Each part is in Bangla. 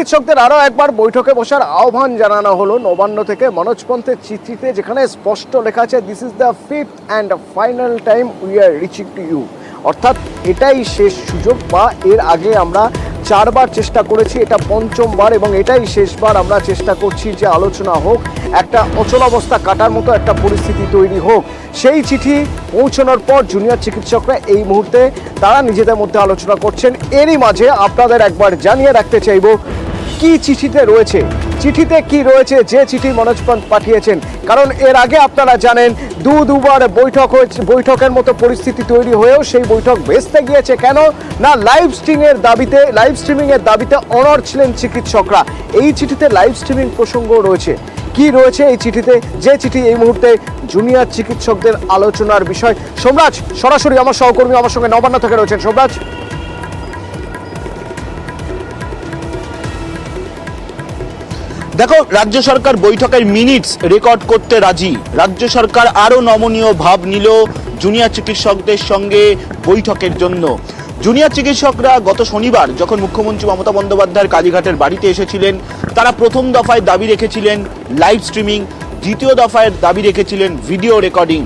চিকিৎসকদের আরও একবার বৈঠকে বসার আহ্বান জানানো হলো নবান্ন থেকে মনোজ পন্থের চিঠিতে, যেখানে স্পষ্ট লেখা আছে this is the fifth and final time we are reaching to you. অর্থাৎ এটাই শেষ সুযোগ, বা এর আগে আমরা 4 বার চেষ্টা করেছি, এটা 5ম বার এবং এটাই শেষবার আমরা চেষ্টা করছি যে আলোচনা হোক, একটা অচলাবস্থা কাটার মতো একটা পরিস্থিতি তৈরি হোক। সেই চিঠি পৌঁছানোর পর জুনিয়র চিকিৎসকরা এই মুহূর্তে তারা নিজেদের মধ্যে আলোচনা করছেন। এরই মাঝে আপনাদের একবার জানিয়ে রাখতে চাইব কি চিঠিতে রয়েছে, চিঠিতে কি রয়েছে, যে চিঠি মনোজ পন্থ পাঠিয়েছেন। কারণ এর আগে আপনারা জানেন দুবার বৈঠক হয়েছে, বৈঠকের মতো পরিস্থিতি তৈরি হয়েও সেই বৈঠক ভেস্তে গিয়েছে। কেন না, লাইভ স্ট্রিমিং এর দাবিতে অনড় ছিলেন চিকিৎসকরা। এই চিঠিতে লাইভ স্ট্রিমিং প্রসঙ্গ রয়েছে। কি রয়েছে এই চিঠিতে, যে চিঠি এই মুহূর্তে জুনিয়র চিকিৎসকদের আলোচনার বিষয়। সোমরাজ সরাসরি আমার সহকর্মী আমার সঙ্গে নবান্ন থেকে রয়েছেন। সোমরাজ, দেখো, রাজ্য সরকার বৈঠকের মিনিটস রেকর্ড করতে রাজি। রাজ্য সরকার আরো নমনীয় ভাব নিল জুনিয়র চিকিৎসকদের সঙ্গে বৈঠকের জন্য। জুনিয়র চিকিৎসকরা গত শনিবার যখন মুখ্যমন্ত্রী মমতা বন্দ্যোপাধ্যায়ের কালীঘাটের বাড়িতে এসেছিলেন, তারা প্রথম দফায় দাবি রেখেছিলেন লাইভ স্ট্রিমিং, দ্বিতীয় দফায় দাবি রেখেছিলেন ভিডিও রেকর্ডিং,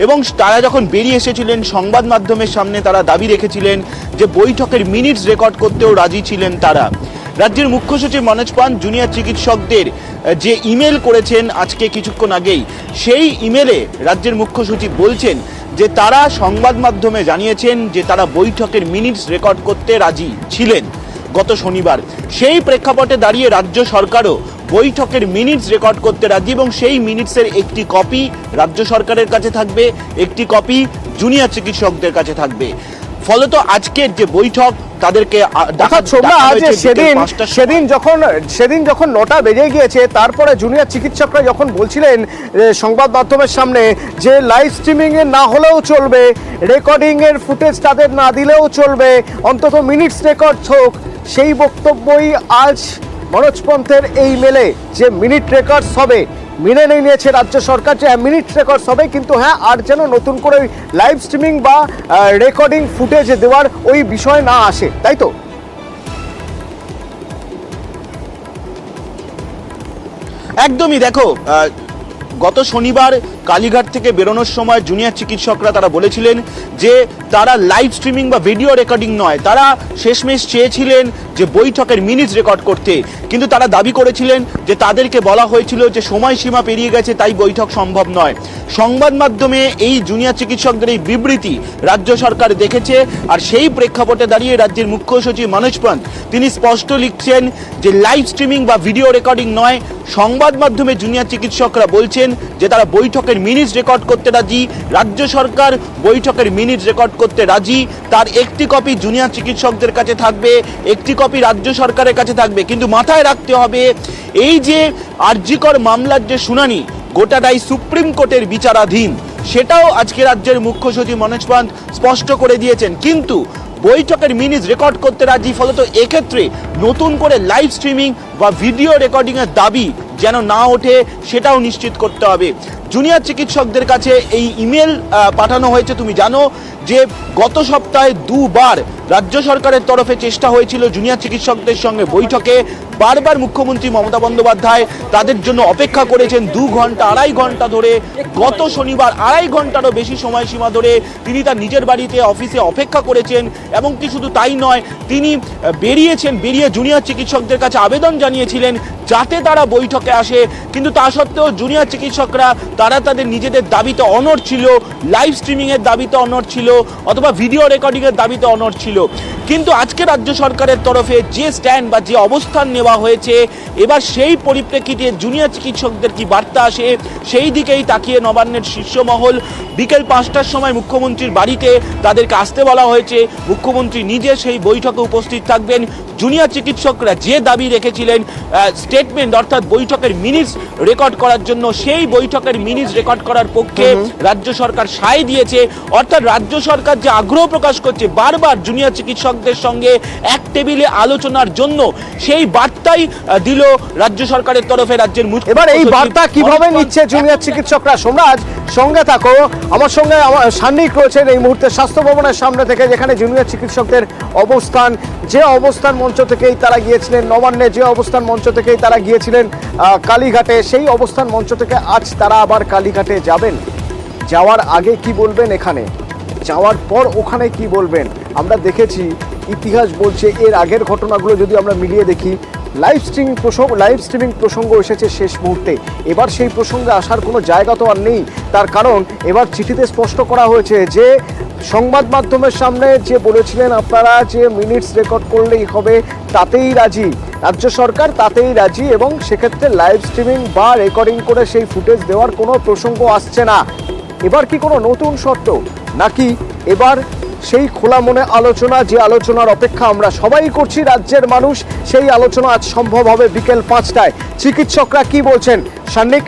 এবং তারা যখন বেরিয়ে এসেছিলেন সংবাদ মাধ্যমের সামনে তারা দাবি রেখেছিলেন যে বৈঠকের মিনিটস রেকর্ড করতেও রাজি ছিলেন তারা। রাজ্যের মুখ্য সচিব মনোজ পন্থ জুনিয়র চিকিৎসকদের যে ইমেল করেছেন আজকে কিছুক্ষণ আগেই, সেই ইমেলে রাজ্যের মুখ্য সচিব বলছেন যে তারা সংবাদ মাধ্যমে জানিয়েছেন যে তারা বৈঠকের মিনিটস রেকর্ড করতে রাজি ছিলেন গত শনিবার। সেই প্রেক্ষাপটে দাঁড়িয়ে রাজ্য সরকারও বৈঠকের মিনিটস রেকর্ড করতে রাজি, এবং সেই মিনিটসের একটি কপি রাজ্য সরকারের কাছে থাকবে, একটি কপি জুনিয়র চিকিৎসকদের কাছে থাকবে। ফলত আজকের যে বৈঠক তাদেরকে সেদিন যখন 9টা বেজে গিয়েছে, তারপরে জুনিয়র চিকিৎসকরা যখন বলছিলেন সংবাদ মাধ্যমের সামনে যে লাইভ স্ট্রিমিং এ না হলেও চলবে, রেকর্ডিং এর ফুটেজ তাদের না দিলেও চলবে, অন্তত মিনিটস রেকর্ড হোক, সেই বক্তব্যই আজ মনোজ পন্থের এই মেলে যে মিনিট রেকর্ডস হবে মেনে নিয়েছে রাজ্য সরকার, যে মিনিট রেকর্ডস হবে, কিন্তু হ্যাঁ আর যেন নতুন করে লাইভ স্ট্রিমিং বা রেকর্ডিং ফুটেজ দেওয়ার ওই বিষয় না আসে, তাই তো? একদমই। দেখো, গত শনিবার কালীঘাট থেকে বেরোনোর সময় জুনিয়র চিকিৎসকরা তারা বলেছিলেন যে তারা লাইভ স্ট্রিমিং বা ভিডিও রেকর্ডিং নয়, তারা শেষমেশ চেয়েছিলেন যে বৈঠকের মিনিটস রেকর্ড করতে, কিন্তু তারা দাবি করেছিলেন যে তাদেরকে বলা হয়েছিল যে সময়সীমা পেরিয়ে গেছে, তাই বৈঠক সম্ভব নয়। সংবাদ মাধ্যমে এই জুনিয়র চিকিৎসকদের এই বিবৃতি রাজ্য সরকার দেখেছে, আর সেই প্রেক্ষাপটে দাঁড়িয়ে রাজ্যের মুখ্য সচিব মনোজ পন্থ তিনি স্পষ্ট লিখছেন যে লাইভ স্ট্রিমিং বা ভিডিও রেকর্ডিং নয়। সংবাদ মাধ্যমে জুনিয়র চিকিৎসকরা বলছেন যে তারা বৈঠকের মিনিটস রেকর্ড করতে রাজি, রাজ্য সরকার বৈঠকের মিনিটস রেকর্ড করতে রাজি, তার একটি কপি জুনিয়র চিকিৎসকদের কাছে থাকবে, একটি কপি রাজ্য সরকারের কাছে থাকবে। কিন্তু মাথায় রাখতে হবে, এই যে আরজিকর মামলার যে শুনানি গোটাটাই সুপ্রিম কোর্টের বিচারাধীন, সেটাও আজকে রাজ্যের মুখ্য সচিব মনোজ পন্থ স্পষ্ট করে দিয়েছেন। কিন্তু বৈঠকের মিনিটস রেকর্ড করতে রাজি, ফলত এক্ষেত্রে নতুন করে লাইভ স্ট্রিমিং বা ভিডিও রেকর্ডিং এর দাবি যেন না ওঠে সেটাও নিশ্চিত করতে হবে। জুনিয়র চিকিৎসকদের কাছে এই ইমেল পাঠানো হয়েছে। তুমি জানো যে গত সপ্তাহে 2 বার রাজ্য সরকারের তরফে চেষ্টা হয়েছিল জুনিয়র চিকিৎসকদের সঙ্গে বৈঠকে। বারবার মুখ্যমন্ত্রী মমতা বন্দ্যোপাধ্যায় তাদের জন্য অপেক্ষা করেছেন 2 ঘন্টা 2.5 ঘন্টা ধরে। গত শনিবার 2.5 ঘন্টারও বেশি সময়সীমা ধরে তিনি তার নিজের বাড়িতে অফিসে অপেক্ষা করেছেন, এবং কি শুধু তাই নয়, তিনি বেরিয়ে জুনিয়র চিকিৎসকদের কাছে আবেদন জানিয়েছিলেন যাতে তারা বৈঠকে আসে। কিন্তু তা সত্ত্বেও জুনিয়র চিকিৎসকরা তারা তাদের নিজেদের দাবিতে অনড় ছিল, লাইভ স্ট্রিমিং এর দাবিতে অনড় ছিল, অথবা ভিডিও রেকর্ডিং এর দাবিতে অনড় ছিল। কিন্তু আজকে রাজ্য সরকারের তরফে যে স্ট্যান্ড বা যে অবস্থান নেওয়া হয়েছে, এবার সেই পরিপ্রেক্ষিতে জুনিয়র চিকিৎসকদের কি বার্তা আসে সেই দিকেই তাকিয়ে নবান্নের শীর্ষ মহল। বিকেল 5টার সময় মুখ্যমন্ত্রীর বাড়িতে তাদেরকে আসতে বলা হয়েছে, মুখ্যমন্ত্রী নিজে সেই বৈঠকে উপস্থিত থাকবেন। জুনিয়র চিকিৎসকরা যে দাবি রেখেছিলেন স্টেটমেন্ট অর্থাৎ বৈঠকের মিনিটস রেকর্ড করার জন্য, সেই বৈঠকের মিনিটস রেকর্ড করার পক্ষে রাজ্য সরকার সায় দিয়েছে। অর্থাৎ রাজ্য সরকার যে আগ্রহ প্রকাশ করছে বারবার জুনিয়র চিকিৎসক চিকিৎসকদের সঙ্গে এক টেবিলে আলোচনার জন্য সেই বার্তাই দিল রাজ্য সরকারের তরফে রাজ্যের মুখ্য এবার এই সচিব বার্তা কিভাবে মনোজ নিচ্ছে পন্থ। জুনিয়র চিকিৎসকরা? সোমরাজ, সঙ্গে থাকো, আমার সঙ্গে আমার সান্নিক রয়েছেন এই মুহূর্তে স্বাস্থ্য ভবনের সামনে থেকে, যেখানে জুনিয়র চিকিৎসকদের অবস্থান, যে অবস্থান মঞ্চ থেকেই তারা গিয়েছিলেন নবান্নে, যে অবস্থান মঞ্চ থেকেই তারা গিয়েছিলেন কালীঘাটে, সেই অবস্থান মঞ্চ থেকে আজ তারা আবার কালীঘাটে যাবেন। যাওয়ার আগে কি বলবেন এখানে, যাওয়ার পর ওখানে কি বলবেন? আমরা দেখেছি, ইতিহাস বলছে, এর আগের ঘটনাগুলো যদি আমরা মিলিয়ে দেখি, লাইভ স্ট্রিমিং প্রসঙ্গ এসেছে শেষ মুহূর্তে। এবার সেই প্রসঙ্গে আসার কোনো জায়গা তো আর নেই। তার কারণ এবার চিঠিতে স্পষ্ট করা হয়েছে যে সংবাদ মাধ্যমের সামনে যে বলেছিলেন আপনারা যে মিনিটস রেকর্ড করলেই হবে, তাতেই রাজি রাজ্য সরকার, তাতেই রাজি, এবং সেক্ষেত্রে লাইভ স্ট্রিমিং বা রেকর্ডিং করে সেই ফুটেজ দেওয়ার কোনো প্রসঙ্গ আসছে না। এবার কি কোনো নতুন শর্ত, নাকি এবার সেই খোলা মনে আলোচনা, যে আলোচনার অপেক্ষা আমরা সবাই করছি রাজ্যের মানুষ, সেই আলোচনা আজ সম্ভব হবে বিকেল 5টায়? চিকিৎসকরা কি বলছেন, সান্নিক?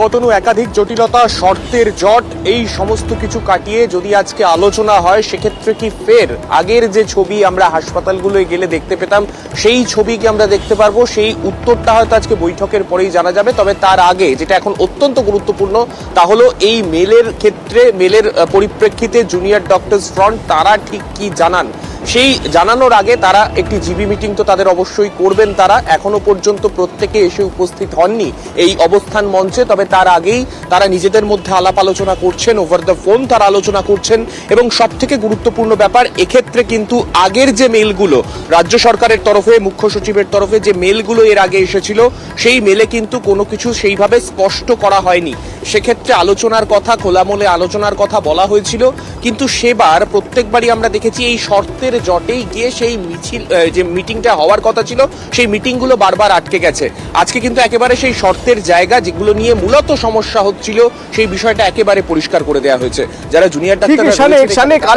কতনু, একাধিক জটিলতা, শর্তের জট, এই সমস্ত কিছু কাটিয়ে যদি আজকে আলোচনা হয়, সেক্ষেত্রে কি ফের আগের যে ছবি আমরা হাসপাতালগুলোয় গেলে দেখতে পেতাম, সেই ছবি কি আমরা দেখতে পারবো? সেই উত্তরটা হয়তো আজকে বৈঠকের পরেই জানা যাবে। তবে তার আগে যেটা এখন অত্যন্ত গুরুত্বপূর্ণ, তা হলো এই মেলের ক্ষেত্রে, মেলের পরিপ্রেক্ষিতে জুনিয়র ডক্টরস ফ্রন্ট তারা ঠিক কি জানান। সেই জানানোর আগে তারা একটি জিবি মিটিং তো তাদের অবশ্যই করবেন। তারা এখনো পর্যন্ত প্রত্যেকে এসে উপস্থিত হননি এই অবস্থান মঞ্চে, তবে তার আগেই তারা নিজেদের মধ্যে আলাপ আলোচনা করছেন, ওভার দ্য ফোন তারা আলোচনা করছেন। এবং সব থেকে গুরুত্বপূর্ণ ব্যাপার, এক্ষেত্রে কিন্তু আগের যে মেলগুলো রাজ্য সরকারের তরফে, মুখ্য সচিবের তরফে যে মেলগুলো এর আগে এসেছিল, সেই মেলে কিন্তু কোনো কিছু সেইভাবে স্পষ্ট করা হয়নি। সেক্ষেত্রে আলোচনার কথা, খোলামলে আলোচনার কথা বলা হয়েছিল, কিন্তু সেবার প্রত্যেকবারই আমরা দেখেছি এই শর্তের জটেই গিয়ে সেই মিছিল, যে মিটিংটা হওয়ার কথা ছিল, সেই মিটিংগুলো বারবার আটকে গেছে। আজকে কিন্তু একেবারে সেই শর্তের জায়গা, যেগুলো নিয়ে মূলত সমস্যা হচ্ছিল, সেই বিষয়টা একেবারে পরিষ্কার করে দেওয়া হয়েছে। যারা জুনিয়র ডাক্তার,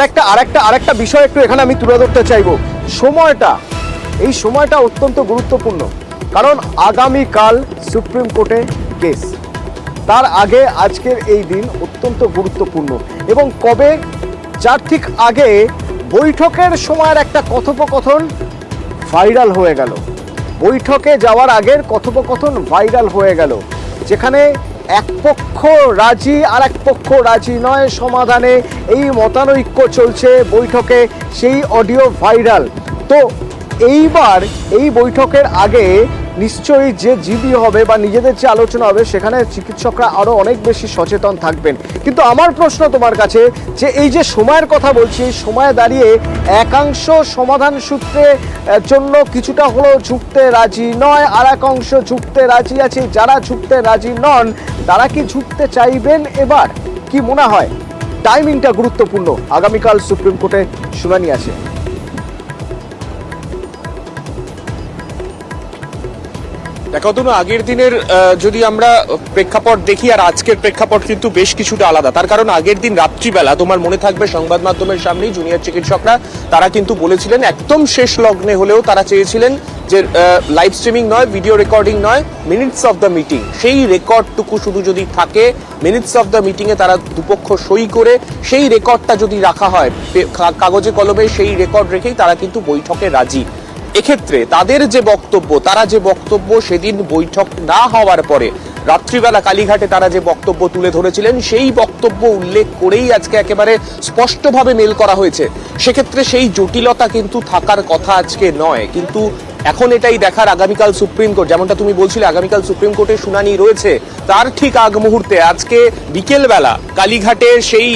আরেকটা বিষয় একটু এখানে আমি তুলে ধরতে চাইবো। সময়টা, এই সময়টা অত্যন্ত গুরুত্বপূর্ণ, কারণ আগামীকাল সুপ্রিম কোর্টে কেস, তার আগে আজকের এই দিন অত্যন্ত গুরুত্বপূর্ণ। এবং কবে, যার ঠিক আগে বৈঠকের সময়ের একটা কথোপকথন ভাইরাল হয়ে গেল, বৈঠকে যাওয়ার আগের কথোপকথন ভাইরাল হয়ে গেল, যেখানে এক পক্ষ রাজি আর এক পক্ষ রাজি নয় সমাধানে, এই মতানৈক্য চলছে বৈঠকে, সেই অডিও ভাইরাল। তো এইবার এই বৈঠকের আগে নিশ্চয়ই যে জিবি হবে বা নিজেদের যে আলোচনা হবে, সেখানে চিকিৎসকরা আরও অনেক বেশি সচেতন থাকবেন। কিন্তু আমার প্রশ্ন তোমার কাছে, যে এই যে সময়ের কথা বলছি, সময়ে দাঁড়িয়ে একাংশ সমাধান সূত্রে জন্য কিছুটা হলেও ঝুঁকতে রাজি নয়, আর এক অংশ ঝুঁকতে রাজি আছে। যারা ঝুঁকতে রাজি নন, তারা কি ঝুঁকতে চাইবেন এবার? কি মনে হয়? টাইমিংটা গুরুত্বপূর্ণ, আগামীকাল সুপ্রিম কোর্টে শুনানি আছে। দেখো তো, আগের দিনের যদি আমরা প্রেক্ষাপট দেখি আর আজকের প্রেক্ষাপট কিন্তু বেশ কিছুটা আলাদা। তার কারণ আগের দিন রাত্রিবেলা, তোমার মনে থাকবে, সংবাদ মাধ্যমের সামনেই জুনিয়র চিকিৎসকরা তারা কিন্তু বলেছিলেন, একদম শেষ লগ্নে হলেও তারা চেয়েছিলেন যে লাইভ স্ট্রিমিং নয়, ভিডিও রেকর্ডিং নয়, মিনিটস অফ দ্য মিটিং, সেই রেকর্ডটুকু শুধু যদি থাকে, মিনিটস অফ দ্য মিটিংয়ে তারা দুপক্ষ সই করে সেই রেকর্ডটা যদি রাখা হয় কাগজে কলমে, সেই রেকর্ড রেখেই তারা কিন্তু বৈঠকে রাজি। এক্ষেত্রে তাদের যে বক্তব্য, তারা যে বক্তব্য সেদিন বৈঠক না হওয়ার পরে রাত্রিবেলা কালীঘাটে তারা যে বক্তব্য তুলে ধরেছিলেন, সেই বক্তব্য উল্লেখ করেই আজকে একেবারে স্পষ্টভাবে মেল করা হয়েছে। সেক্ষেত্রে সেই জটিলতা কিন্তু থাকার কথা আজকে নয়। কিন্তু এখন এটাই দেখার, আগামীকাল সুপ্রিম কোর্ট, যেমনটা তুমি বলছিলে, আগামীকাল সুপ্রিম কোর্টের শুনানি রয়েছে, তার ঠিক আগ মুহূর্তে আজকে বিকেলবেলা কালীঘাটে সেই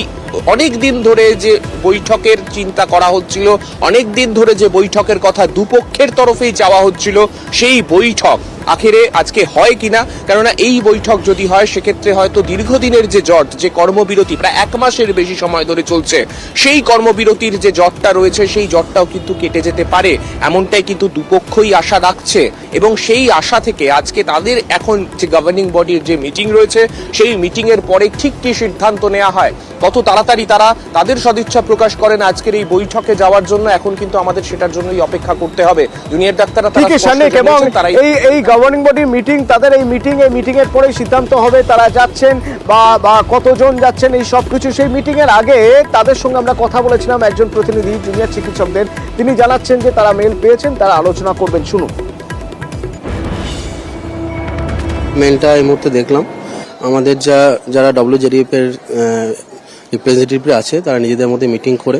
অনেক দিন ধরে যে বৈঠকের চিন্তা করা হচ্ছিল, অনেক দিন ধরে যে বৈঠকের কথা দুপক্ষের তরফেই চাওয়া হচ্ছিল, সেই বৈঠক আখেরে আজকে হয় কিনা। কেননা এই বৈঠক যদি হয়, সেক্ষেত্রে হয়তো দীর্ঘদিনের যে জট, যে কর্মবিরতি প্রায় 1 মাসের বেশি সময় ধরে চলছে, সেই কর্মবিরতির যে জটটা রয়েছে, সেই জটটাও কিন্তু কেটে যেতে পারে, এমনটাই কিন্তু দুপক্ষই আশা রাখছে। এবং সেই আশা থেকে আজকে তাদের এখন যে গভর্নিং বডির যে মিটিং রয়েছে, সেই মিটিংয়ের পরে ঠিক কি সিদ্ধান্ত নেওয়া হয়, কত তাড়াতাড়ি তারা তাদের সদিচ্ছা প্রকাশ করেন আজকের এই বৈঠকে যাওয়ার জন্য, এখন কিন্তু আমাদের সেটার জন্যই অপেক্ষা করতে হবে। জুনিয়র ডাক্তাররা এবং এই গভর্নিং বডির মিটিং, তাদের এই মিটিংয়ের পরেই সিদ্ধান্ত হবে তারা যাচ্ছেন বা কতজন যাচ্ছেন এই সব কিছু। সেই মিটিংয়ের আগে তাদের সঙ্গে আমরা কথা বলেছিলাম, একজন প্রতিনিধি জুনিয়র চিকিৎসকদের, তিনি জানাচ্ছেন যে তারা মেল পেয়েছেন, তারা আলোচনা করবেন। শুনুন। মেলটা এই মুহূর্তে দেখলাম, আমাদের যারা WJDF এর রিপ্রেজেন্টেটিভ আছে তারা নিজেদের মধ্যে মিটিং করে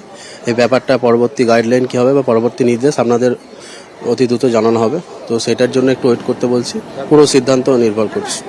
এই ব্যাপারটা পরবর্তী গাইডলাইন কী হবে বা পরবর্তী নির্দেশ আপনাদের অতি দ্রুত জানানো হবে। তো সেটার জন্য একটু ওয়েট করতে বলছি, পুরো সিদ্ধান্ত নির্ভর করছে।